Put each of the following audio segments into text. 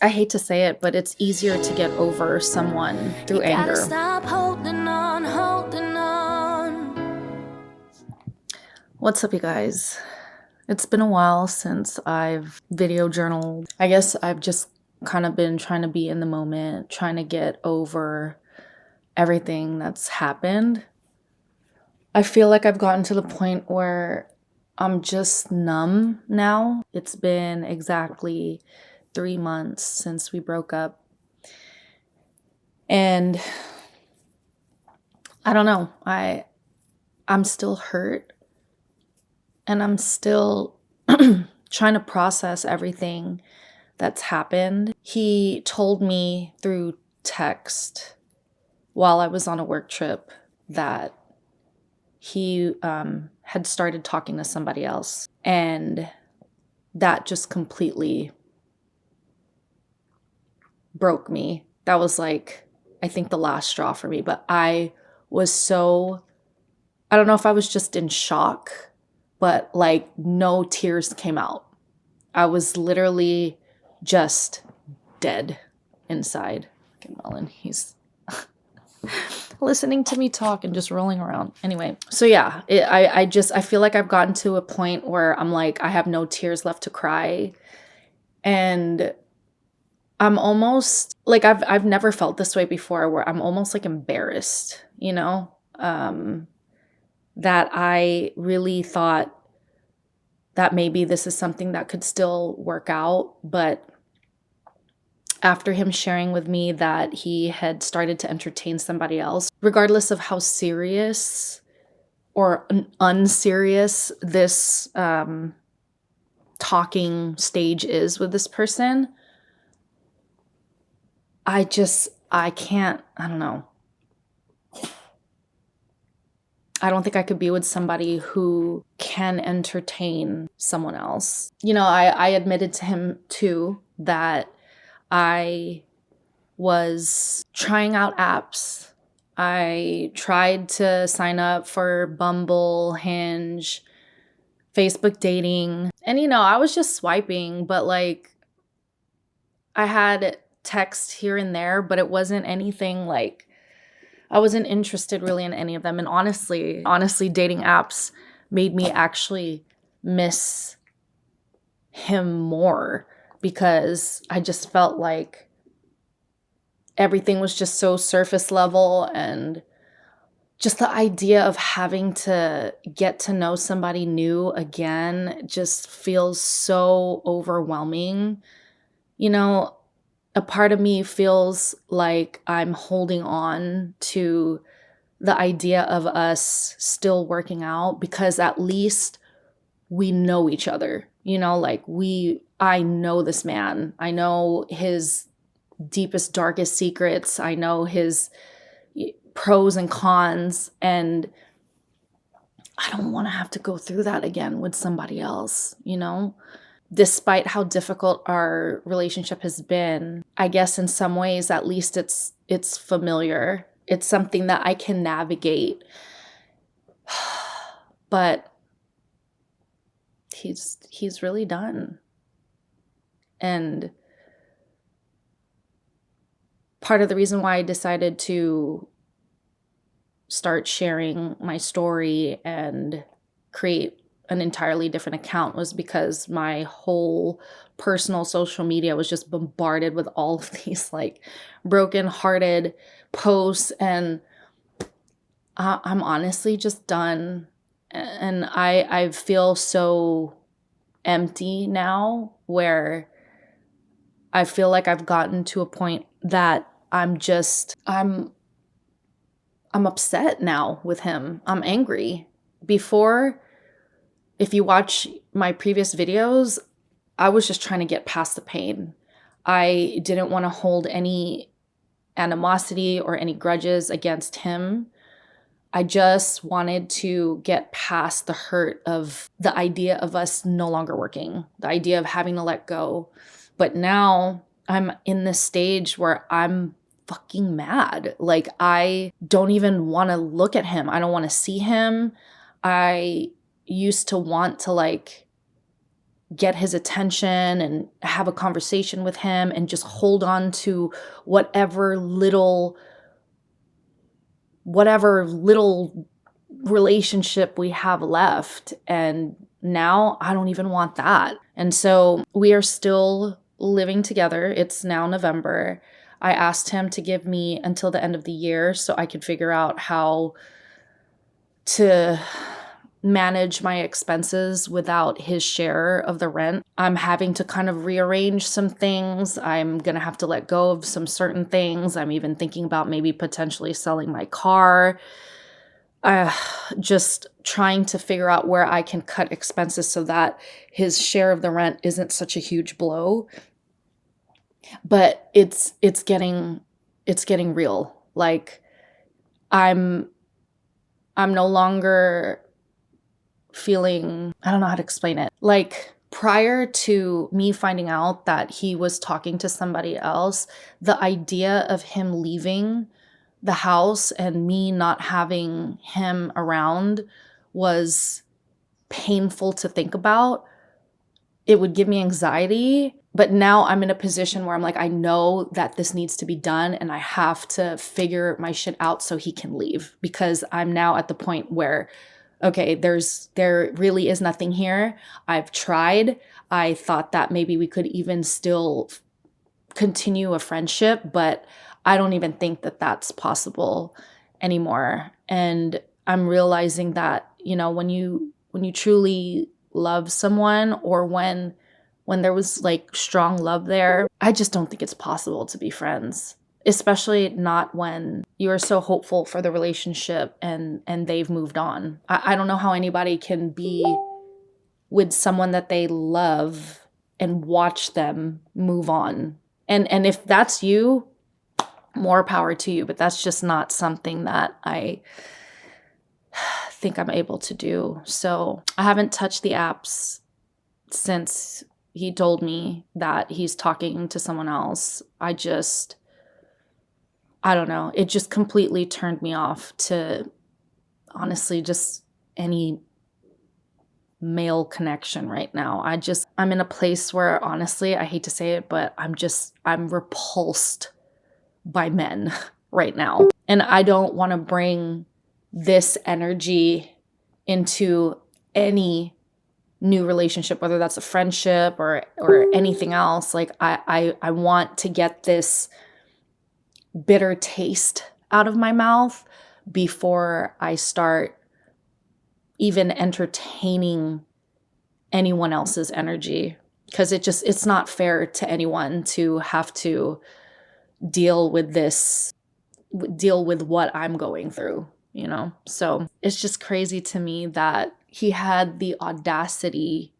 I hate to say it, but it's easier to get over someone through anger. Stop holding on, holding on. What's up, you guys? It's been a while since I've video journaled. I guess I've just kind of been trying to be in the moment, trying to get over everything that's happened. I feel like I've gotten to the point where I'm just numb now. It's been exactly 3 months since we broke up. And I don't know. I'm still hurt. And I'm still trying to process everything that's happened. He told me through text while I was on a work trip that he had started talking to somebody else. And that just completely broke me. That was like, I think, the last straw for me. But I don't know if I was just in shock, but like no tears came out. I was literally just dead inside. Fucking Melon, he's listening to me talk and just rolling around. Anyway, so yeah, I feel like I've gotten to a point where I'm like, I have no tears left to cry. And I'm almost like, I've never felt this way before, where I'm almost like embarrassed, that I really thought that maybe this is something that could still work out. But after him sharing with me that he had started to entertain somebody else, regardless of how serious or unserious this talking stage is with this person, I don't know. I don't think I could be with somebody who can entertain someone else. I admitted to him too that I was trying out apps. I tried to sign up for Bumble, Hinge, Facebook dating. And I was just swiping, but like I had text here and there, but it wasn't anything like, I wasn't interested really in any of them. And honestly, dating apps made me actually miss him more, because I just felt like everything was just so surface level, and just the idea of having to get to know somebody new again just feels so overwhelming. A part of me feels like I'm holding on to the idea of us still working out, because at least we know each other. I know this man. I know his deepest, darkest secrets. I know his pros and cons, and I don't want to have to go through that again with somebody else, Despite how difficult our relationship has been, I guess in some ways, at least it's familiar. It's something that I can navigate. But he's really done. And part of the reason why I decided to start sharing my story and create an entirely different account was because my whole personal social media was just bombarded with all of these like broken-hearted posts, and I'm honestly just done. And I feel so empty now, where I feel like I've gotten to a point that I'm upset now with him. I'm angry. Before, if you watch my previous videos, I was just trying to get past the pain. I didn't want to hold any animosity or any grudges against him. I just wanted to get past the hurt of the idea of us no longer working, the idea of having to let go. But now I'm in this stage where I'm fucking mad. Like, I don't even want to look at him. I don't want to see him. I used to want to like get his attention and have a conversation with him and just hold on to whatever little relationship we have left. And now I don't even want that. And so we are still living together. It's now November. I asked him to give me until the end of the year so I could figure out how to manage my expenses without his share of the rent. I'm having to kind of rearrange some things. I'm going to have to let go of some certain things. I'm even thinking about maybe potentially selling my car. Just trying to figure out where I can cut expenses so that his share of the rent isn't such a huge blow. But it's getting real. Like I'm no longer feeling, I don't know how to explain it. Like prior to me finding out that he was talking to somebody else, the idea of him leaving the house and me not having him around was painful to think about. It would give me anxiety. But now I'm in a position where I'm like, I know that this needs to be done and I have to figure my shit out so he can leave, because I'm now at the point where, okay, there really is nothing here. I've tried. I thought that maybe we could even still continue a friendship, but I don't even think that that's possible anymore. And I'm realizing that, when you truly love someone, or when there was like strong love there, I just don't think it's possible to be friends, especially not when you are so hopeful for the relationship and they've moved on. I don't know how anybody can be with someone that they love and watch them move on. And if that's you, more power to you, but that's just not something that I think I'm able to do. So I haven't touched the apps since he told me that he's talking to someone else. I don't know. It just completely turned me off to, honestly, just any male connection right now. I'm in a place where, honestly, I hate to say it, but I'm repulsed by men right now. And I don't want to bring this energy into any new relationship, whether that's a friendship or anything else. Like I want to get this bitter taste out of my mouth before I start even entertaining anyone else's energy, because it's not fair to anyone to have to deal with what I'm going through, So it's just crazy to me that he had the audacity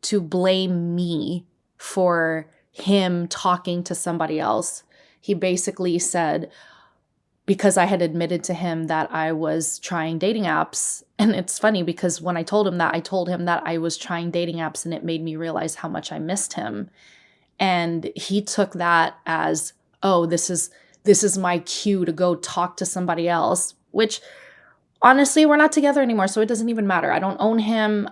to blame me for him talking to somebody else. He basically said, because I had admitted to him that I was trying dating apps. And it's funny because when I told him that I was trying dating apps, and it made me realize how much I missed him. And he took that as, oh, this is my cue to go talk to somebody else, which honestly, we're not together anymore, so it doesn't even matter. I don't own him.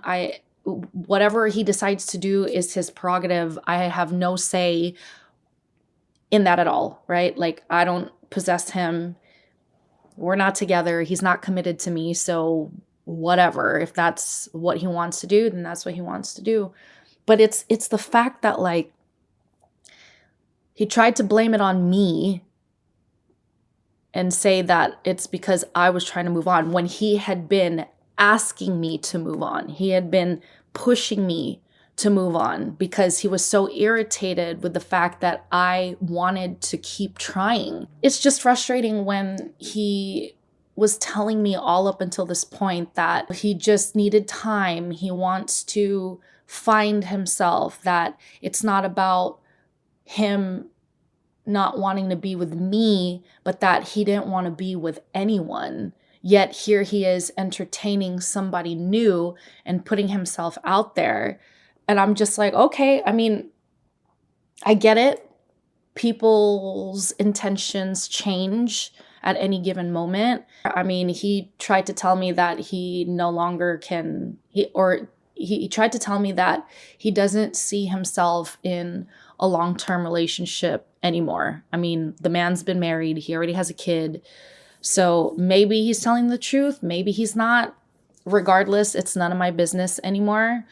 Whatever he decides to do is his prerogative. I have no say in that at all, right? Like, I don't possess him. We're not together. He's not committed to me, so whatever. If that's what he wants to do, then that's what he wants to do. But it's the fact that, like, he tried to blame it on me and say that it's because I was trying to move on, when he had been asking me to move on. He had been pushing me to move on because he was so irritated with the fact that I wanted to keep trying. It's just frustrating when he was telling me all up until this point that he just needed time. He wants to find himself, that it's not about him not wanting to be with me, but that he didn't want to be with anyone. Yet here he is entertaining somebody new and putting himself out there. And I'm just like, okay, I mean, I get it. People's intentions change at any given moment. I mean, he tried to tell me that he no longer can, he tried to tell me that he doesn't see himself in a long-term relationship anymore. I mean, the man's been married, he already has a kid. So maybe he's telling the truth, maybe he's not. Regardless, it's none of my business anymore.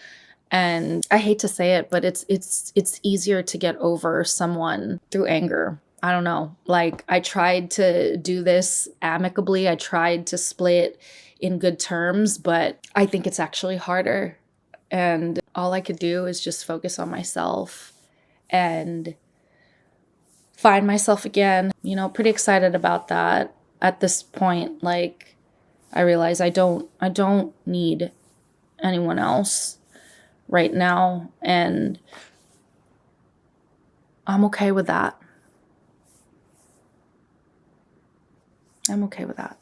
And I hate to say it, but it's easier to get over someone through anger. I don't know. Like, I tried to do this amicably. I tried to split in good terms, but I think it's actually harder. And all I could do is just focus on myself and find myself again. Pretty excited about that at this point. Like, I realize I don't need anyone else right now, and I'm okay with that. I'm okay with that.